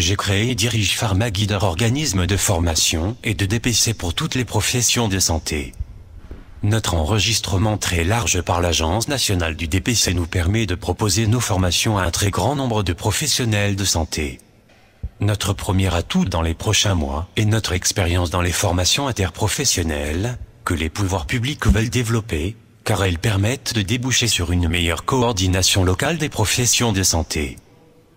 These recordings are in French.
j'ai créé et dirige PharmaGuider, organisme de formation et de DPC pour toutes les professions de santé. Notre enregistrement très large par l'Agence nationale du DPC nous permet de proposer nos formations à un très grand nombre de professionnels de santé. Notre premier atout dans les prochains mois est notre expérience dans les formations interprofessionnelles, que les pouvoirs publics veulent développer, car elles permettent de déboucher sur une meilleure coordination locale des professions de santé.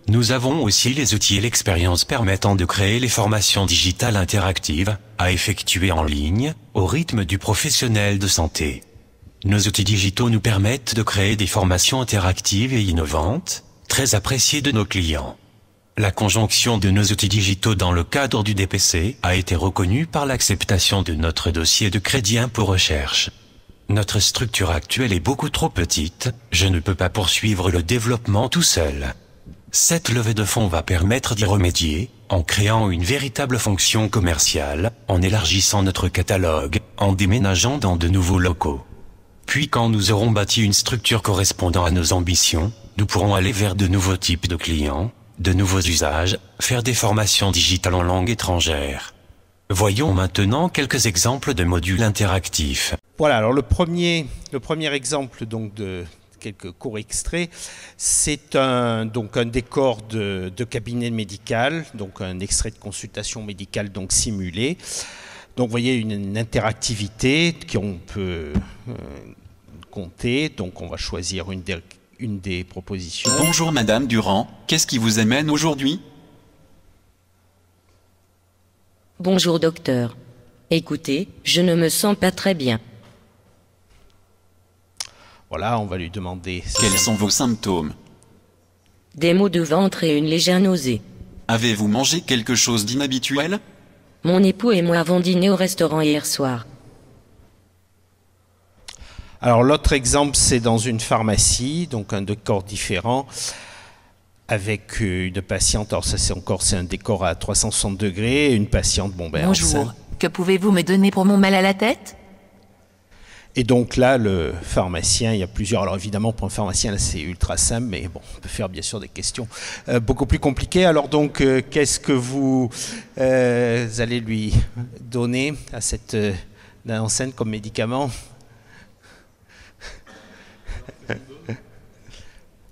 Nous avons aussi les outils et l'expérience permettant de créer les formations digitales interactives, à effectuer en ligne, au rythme du professionnel de santé. Nos outils digitaux nous permettent de créer des formations interactives et innovantes, très appréciées de nos clients. La conjonction de nos outils digitaux dans le cadre du DPC a été reconnue par l'acceptation de notre dossier de crédit impôt recherche. Notre structure actuelle est beaucoup trop petite, je ne peux pas poursuivre le développement tout seul. Cette levée de fonds va permettre d'y remédier, en créant une véritable fonction commerciale, en élargissant notre catalogue, en déménageant dans de nouveaux locaux. Puis quand nous aurons bâti une structure correspondant à nos ambitions, nous pourrons aller vers de nouveaux types de clients, de nouveaux usages, faire des formations digitales en langue étrangère. Voyons maintenant quelques exemples de modules interactifs. Voilà, alors le premier exemple donc de quelques courts extraits, c'est un décor de cabinet médical, donc un extrait de consultation médicale donc simulé. Donc vous voyez une interactivité qu'on peut compter, donc on va choisir une des propositions. Bonjour Madame Durand, qu'est-ce qui vous amène aujourd'hui? Bonjour docteur. Écoutez, je ne me sens pas très bien. Voilà, on va lui demander... Quels sont vos symptômes? Des maux de ventre et une légère nausée. Avez-vous mangé quelque chose d'inhabituel? Mon époux et moi avons dîné au restaurant hier soir. Alors l'autre exemple, c'est dans une pharmacie, donc un décor différent, avec une patiente, alors ça c'est un décor à 360 degrés, une patiente, Bonjour, que pouvez-vous me donner pour mon mal à la tête? Et donc là, le pharmacien, il y a plusieurs... Alors évidemment, pour un pharmacien, là, c'est ultra simple, mais bon, on peut faire bien sûr des questions beaucoup plus compliquées. Alors donc, qu'est-ce que vous allez lui donner à cette enseigne comme médicament?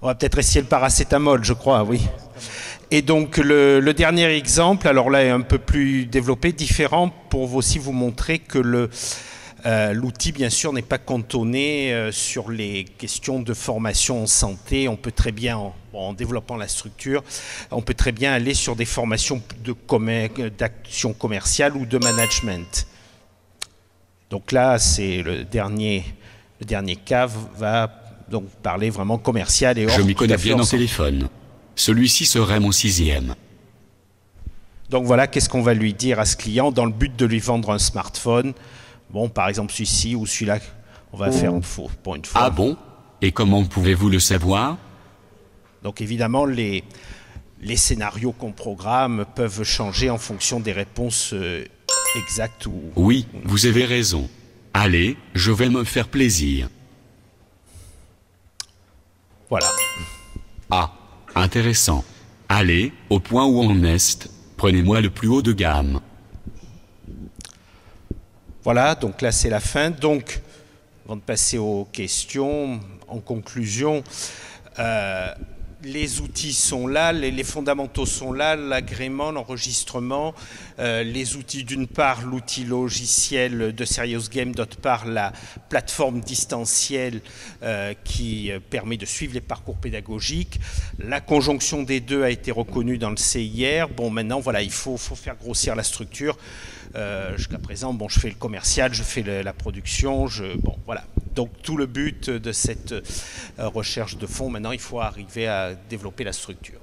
On va peut-être essayer le paracétamol, je crois, oui. Et donc le dernier exemple, alors là, est un peu plus développé, différent, pour aussi vous montrer que l'outil, bien sûr, n'est pas cantonné sur les questions de formation en santé. On peut très bien, en développant la structure, on peut très bien aller sur des formations d'action commerciale ou de management. Donc là, c'est le dernier cas va donc parler vraiment commercial et hors. Je m'y connais bien en téléphone. Celui-ci serait mon 6e. Donc voilà, qu'est-ce qu'on va lui dire à ce client dans le but de lui vendre un smartphone? Bon, par exemple, celui-ci ou celui-là, on va faire pour une fois. Ah bon? Et comment pouvez-vous le savoir? Donc évidemment, les scénarios qu'on programme peuvent changer en fonction des réponses exactes ou... Oui, vous avez raison. Allez, je vais me faire plaisir. Voilà. Ah, intéressant. Allez, au point où on est, prenez-moi le plus haut de gamme. Voilà, donc là c'est la fin. Donc, avant de passer aux questions, en conclusion, les outils sont là, les fondamentaux sont là, l'agrément, l'enregistrement, les outils d'une part, l'outil logiciel de Serious Game, d'autre part la plateforme distancielle qui permet de suivre les parcours pédagogiques. La conjonction des deux a été reconnue dans le CIR. Bon, maintenant, voilà, il faut faire grossir la structure. Jusqu'à présent, bon, je fais le commercial, je fais la production, bon, voilà. Donc tout le but de cette recherche de fonds, maintenant, il faut arriver à développer la structure.